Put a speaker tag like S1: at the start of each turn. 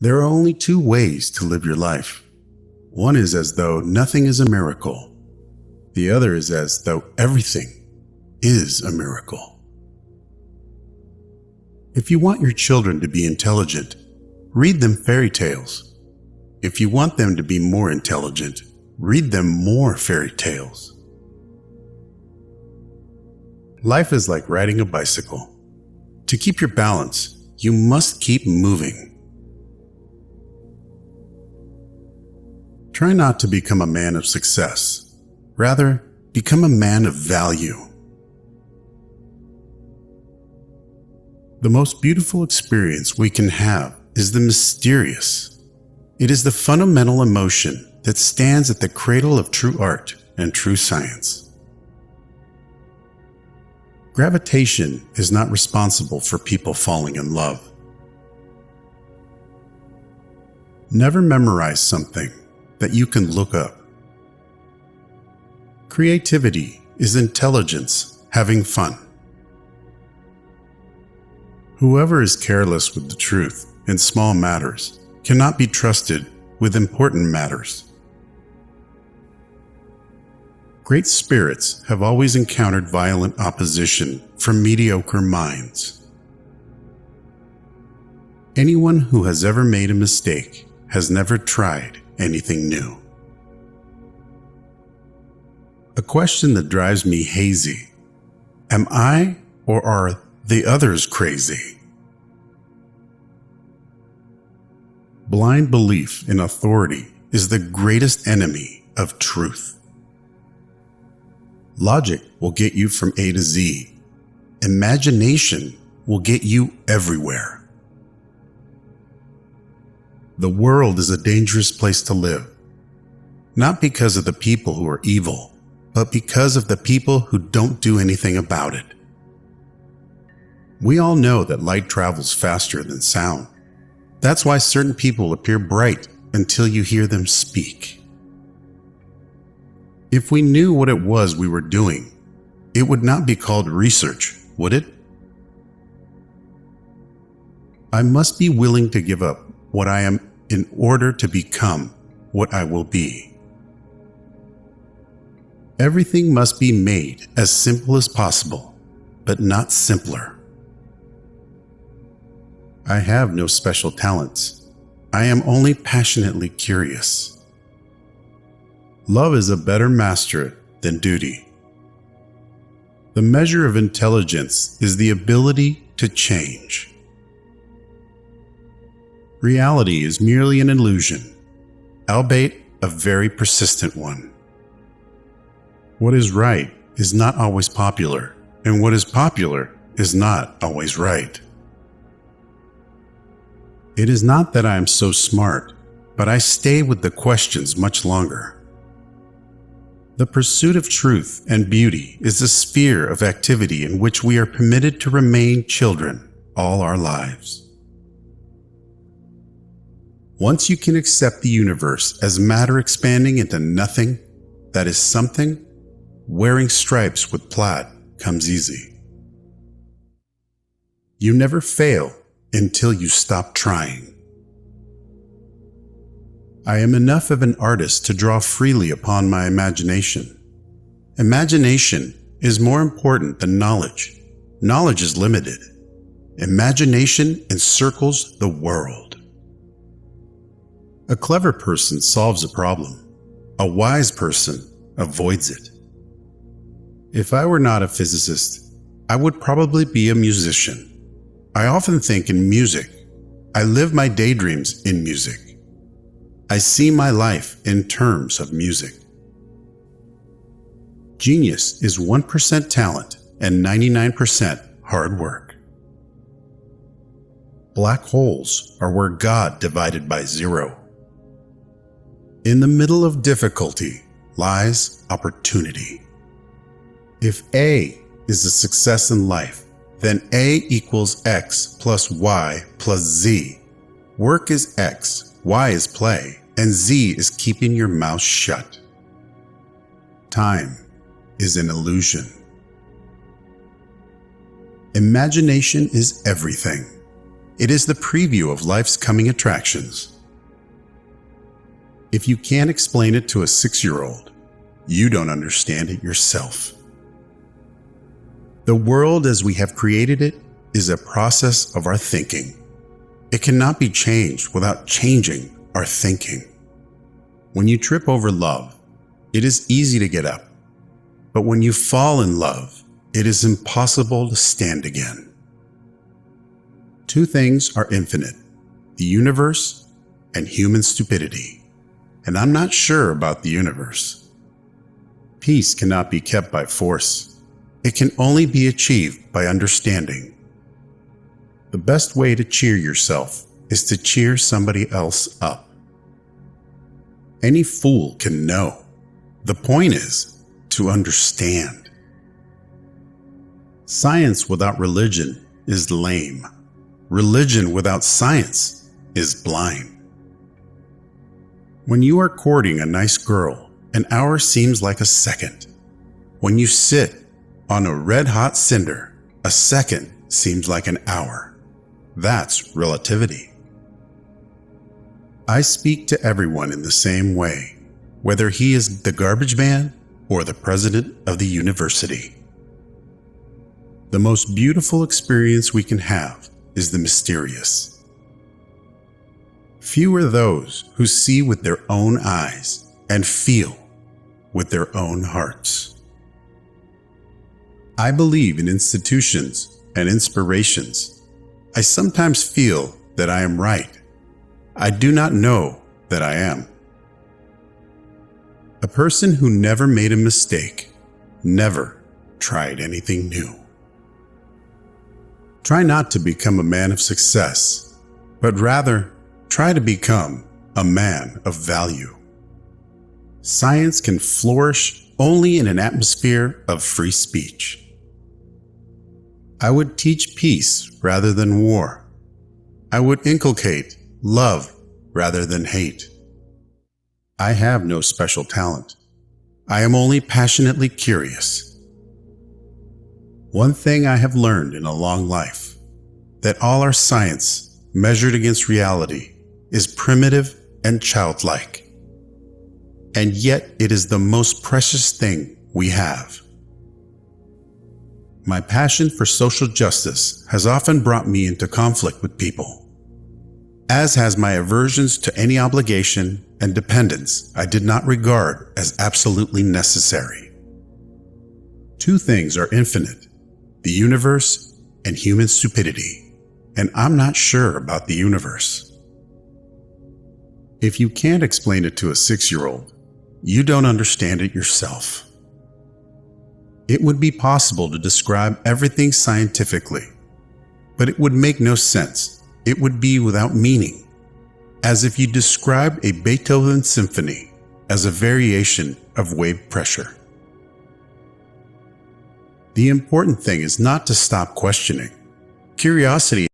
S1: There are only two ways to live your life. One is as though nothing is a miracle. The other is as though everything is a miracle. If you want your children to be intelligent, read them fairy tales. If you want them to be more intelligent, read them more fairy tales. Life is like riding a bicycle. To keep your balance, you must keep moving. Try not to become a man of success. Rather, become a man of value. The most beautiful experience we can have is the mysterious. It is the fundamental emotion that stands at the cradle of true art and true science. Gravitation is not responsible for people falling in love. Never memorize something that you can look up. Creativity is intelligence having fun. Whoever is careless with the truth in small matters cannot be trusted with important matters. Great spirits have always encountered violent opposition from mediocre minds. Anyone who has ever made a mistake has never tried anything new. A question that drives me hazy: am I or are the others crazy? Blind belief in authority is the greatest enemy of truth. Logic will get you from A to Z. Imagination will get you everywhere. The world is a dangerous place to live, not because of the people who are evil, but because of the people who don't do anything about it. We all know that light travels faster than sound. That's why certain people appear bright until you hear them speak. If we knew what it was we were doing, it would not be called research, would it? I must be willing to give up what I am in order to become what I will be. Everything must be made as simple as possible, but not simpler. I have no special talents. I am only passionately curious. Love is a better master than duty. The measure of intelligence is the ability to change. Reality is merely an illusion, albeit a very persistent one. What is right is not always popular, and what is popular is not always right. It is not that I am so smart, but I stay with the questions much longer. The pursuit of truth and beauty is a sphere of activity in which we are permitted to remain children all our lives. Once you can accept the universe as matter expanding into nothing that is something, wearing stripes with plaid comes easy. You never fail until you stop trying. I am enough of an artist to draw freely upon my imagination. Imagination is more important than knowledge. Knowledge is limited. Imagination encircles the world. A clever person solves a problem. A wise person avoids it. If I were not a physicist, I would probably be a musician. I often think in music. I live my daydreams in music. I see my life in terms of music. Genius is 1% talent and 99% hard work. Black holes are where God divided by zero. In the middle of difficulty lies opportunity. If A is a success in life, then A equals X plus Y plus Z. Work is X, Y is play, and Z is keeping your mouth shut. Time is an illusion. Imagination is everything. It is the preview of life's coming attractions. If you can't explain it to a 6-year-old, you don't understand it yourself. The world as we have created it is a process of our thinking. It cannot be changed without changing our thinking. When you trip over love, it is easy to get up. But when you fall in love, it is impossible to stand again. Two things are infinite: the universe and human stupidity. And I'm not sure about the universe. Peace cannot be kept by force. It can only be achieved by understanding. The best way to cheer yourself is to cheer somebody else up. Any fool can know. The point is to understand. Science without religion is lame. Religion without science is blind. When you are courting a nice girl, an hour seems like a second. When you sit on a red-hot cinder, a second seems like an hour. That's relativity. I speak to everyone in the same way, whether he is the garbage man or the president of the university. The most beautiful experience we can have is the mysterious. Few are those who see with their own eyes and feel with their own hearts. I believe in institutions and inspirations. I sometimes feel that I am right. I do not know that I am. A person who never made a mistake never tried anything new. Try not to become a man of success, but rather try to become a man of value. Science can flourish only in an atmosphere of free speech. I would teach peace rather than war. I would inculcate love rather than hate. I have no special talent. I am only passionately curious. One thing I have learned in a long life, that all our science measured against reality is primitive and childlike. And yet it is the most precious thing we have. My passion for social justice has often brought me into conflict with people, as has my aversions to any obligation and dependence I did not regard as absolutely necessary. Two things are infinite: the universe and human stupidity, and I'm not sure about the universe. If you can't explain it to a 6-year-old, you don't understand it yourself. It would be possible to describe everything scientifically, but it would make no sense. It would be without meaning, as if you described a Beethoven symphony as a variation of wave pressure. The important thing is not to stop questioning. Curiosity